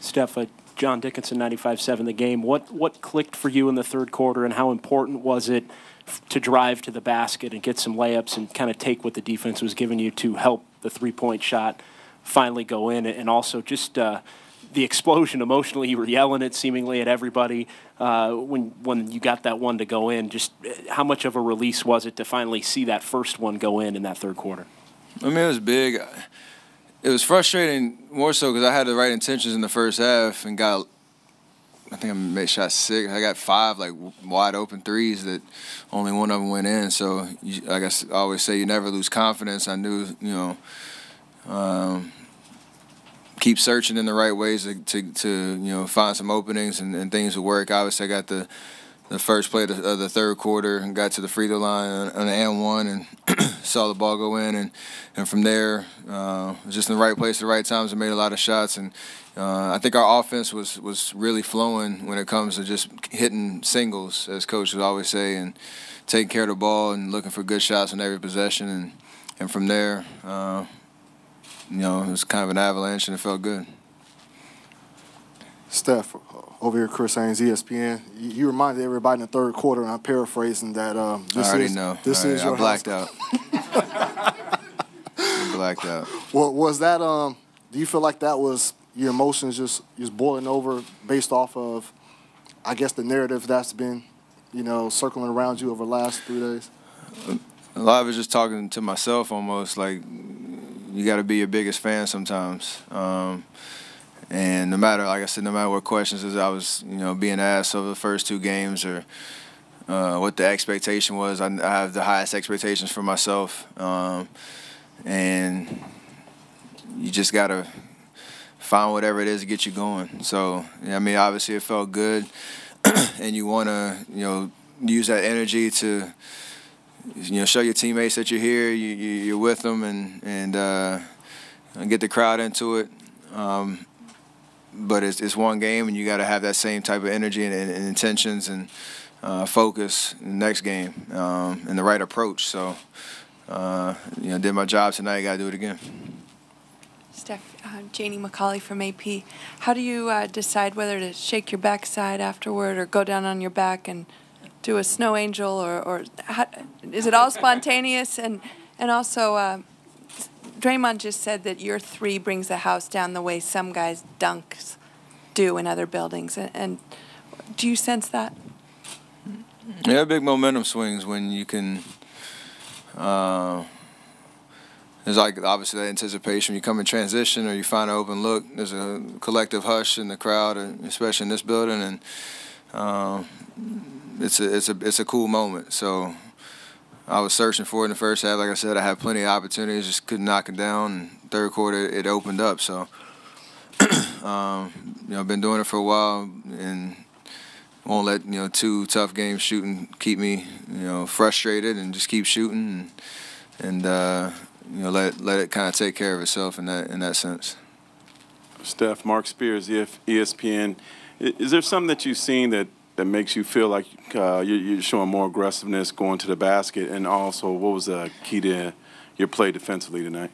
Steph, John Dickinson, 95.7 The Game. What clicked for you in the third quarter, and how important was it to drive to the basket and get some layups and kind of take what the defense was giving you to help the three-point shot finally go in? And also just the explosion emotionally, you were yelling it seemingly at everybody when you got that one to go in. Just how much of a release was it to finally see that first one go in that third quarter? I mean, it was big. It was frustrating more so because I had the right intentions in the first half and I think I shot 6. I got 5 wide open threes that only one of them went in. So I guess I always say you never lose confidence. I knew, keep searching in the right ways to find some openings and things to work. Obviously, I got the first play of the third quarter and got to the free throw line on an and one and saw the ball go in. And from there, was just in the right place at the right times and made a lot of shots. And I think our offense was really flowing when it comes to just hitting singles, as coaches would always say, and taking care of the ball and looking for good shots on every possession. And from there, it was kind of an avalanche and it felt good. Steph, over here, Chris Haynes, ESPN. You reminded everybody in the third quarter, and I'm paraphrasing that this I already is know. This is your I blacked out. I blacked out. Well, was that? Do you feel like that was your emotions just boiling over based off of, I guess, the narrative that's been, circling around you over the last 3 days? A lot of it's just talking to myself almost. Like, you got to be your biggest fan sometimes. And no matter what questions I was, being asked over the first 2 games or what the expectation was, I have the highest expectations for myself. And you just got to find whatever it is to get you going. So, obviously it felt good. And you want to, use that energy to, show your teammates that you're here, you're with them, and get the crowd into it. But it's one game, and you got to have that same type of energy and intentions and focus in the next game and the right approach. So, did my job tonight. Got to do it again. Steph, Janie McCauley from AP. How do you decide whether to shake your backside afterward or go down on your back and do a snow angel, or is it all spontaneous? And also, Draymond just said that your 3 brings the house down the way some guys' dunks do in other buildings. And do you sense that? Yeah, big momentum swings when you can. There's obviously that anticipation. When you come in transition or you find an open look, there's a collective hush in the crowd, especially in this building, and it's a cool moment. So I was searching for it in the first half. Like I said, I had plenty of opportunities, just couldn't knock it down. And third quarter, it opened up. So, I've been doing it for a while and won't let 2 tough games shooting keep me frustrated, and just keep shooting and let it kind of take care of itself in that sense. Steph, Mark Spears, ESPN. Is there something that you've seen that makes you feel like you're showing more aggressiveness going to the basket? And also, what was the key to your play defensively tonight?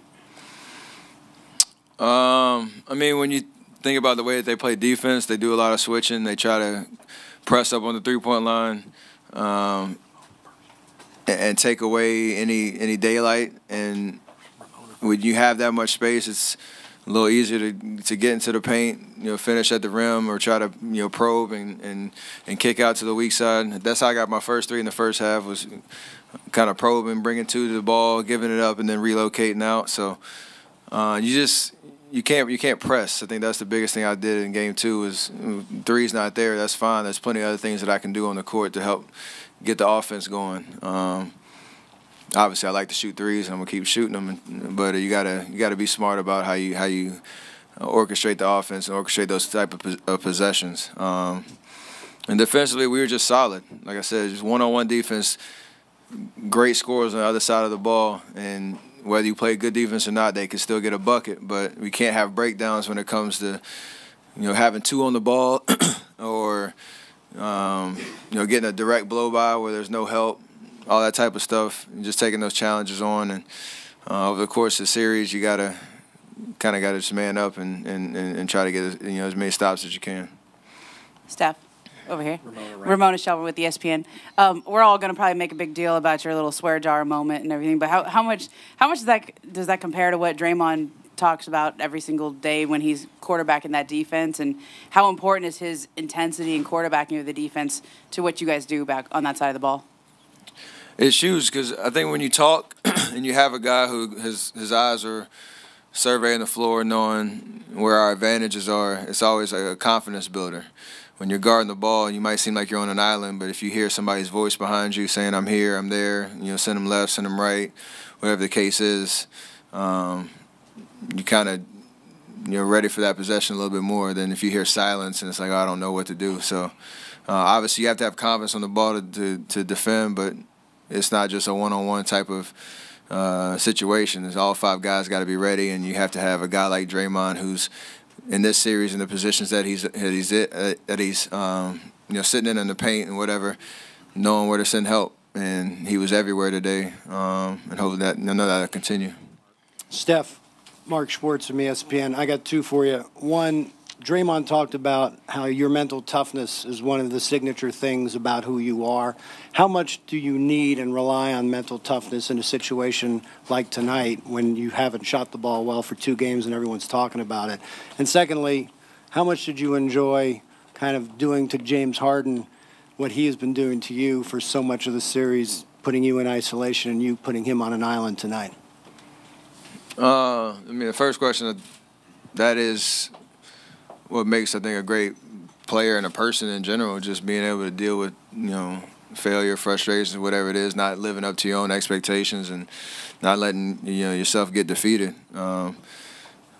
When you think about the way that they play defense, they do a lot of switching. They try to press up on the three-point line and take away any daylight. And when you have that much space, it's a little easier to get into the paint, finish at the rim, or try to probe and kick out to the weak side. That's how I got my first 3 in the first half, was kind of probing, bringing 2 to the ball, giving it up, and then relocating out. So you can't press. I think that's the biggest thing I did in game 2 is 3's not there. That's fine. There's plenty of other things that I can do on the court to help get the offense going. Obviously, I like to shoot 3s, and I'm gonna keep shooting them. But you gotta be smart about how you orchestrate the offense and orchestrate those type of possessions. And defensively, we were just solid. Like I said, just one-on-one defense. Great scores on the other side of the ball, and whether you play good defense or not, they can still get a bucket. But we can't have breakdowns when it comes to having 2 on the ball or getting a direct blow by where there's no help. All that type of stuff, and just taking those challenges on. And over the course of the series, you gotta kind of got to just man up and try to get as many stops as you can. Steph, over here. Ramona Shelburne with ESPN. We're all going to probably make a big deal about your little swear jar moment and everything, but how much does that compare to what Draymond talks about every single day when he's quarterbacking that defense, and how important is his intensity and quarterbacking of the defense to what you guys do back on that side of the ball? It's huge because I think when you talk and you have a guy who his eyes are surveying the floor, knowing where our advantages are, it's always like a confidence builder. When you're guarding the ball, you might seem like you're on an island, but if you hear somebody's voice behind you saying, "I'm here, I'm there," send them left, send them right, whatever the case is, you kind of ready for that possession a little bit more than if you hear silence and it's like, oh, I don't know what to do. So obviously you have to have confidence on the ball to defend, but it's not just a one-on-one type of situation. It's all five guys got to be ready, and you have to have a guy like Draymond who's in this series in the positions that he's sitting in the paint and whatever, knowing where to send help. And he was everywhere today, and hopefully that'll continue. Steph, Mark Schwartz from ESPN. I got two for you. One, Draymond talked about how your mental toughness is one of the signature things about who you are. How much do you need and rely on mental toughness in a situation like tonight when you haven't shot the ball well for 2 games and everyone's talking about it? And secondly, how much did you enjoy kind of doing to James Harden what he has been doing to you for so much of the series, putting you in isolation and you putting him on an island tonight? The first question, that is what makes, I think, a great player and a person in general, just being able to deal with, failure, frustrations, whatever it is, not living up to your own expectations and not letting, yourself get defeated.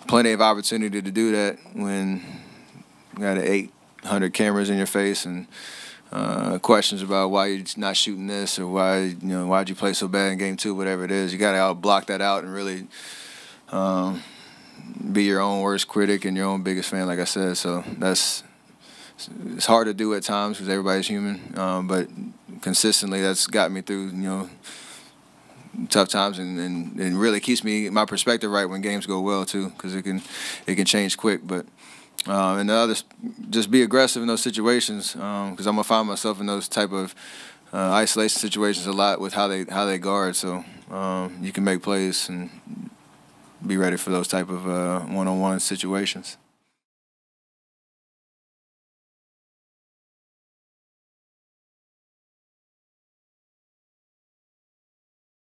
Plenty of opportunity to do that when you got 800 cameras in your face and questions about why you're not shooting this or why'd you play so bad in game 2, whatever it is. You got to block that out and really be your own worst critic and your own biggest fan, like I said. So it's hard to do at times because everybody's human, but consistently that's got me through tough times and really keeps my perspective right when games go well too, because it can change quick. But and the others, just be aggressive in those situations, because I'm gonna find myself in those type of isolation situations a lot with how they guard. So you can make plays and be ready for those type of one-on-one situations.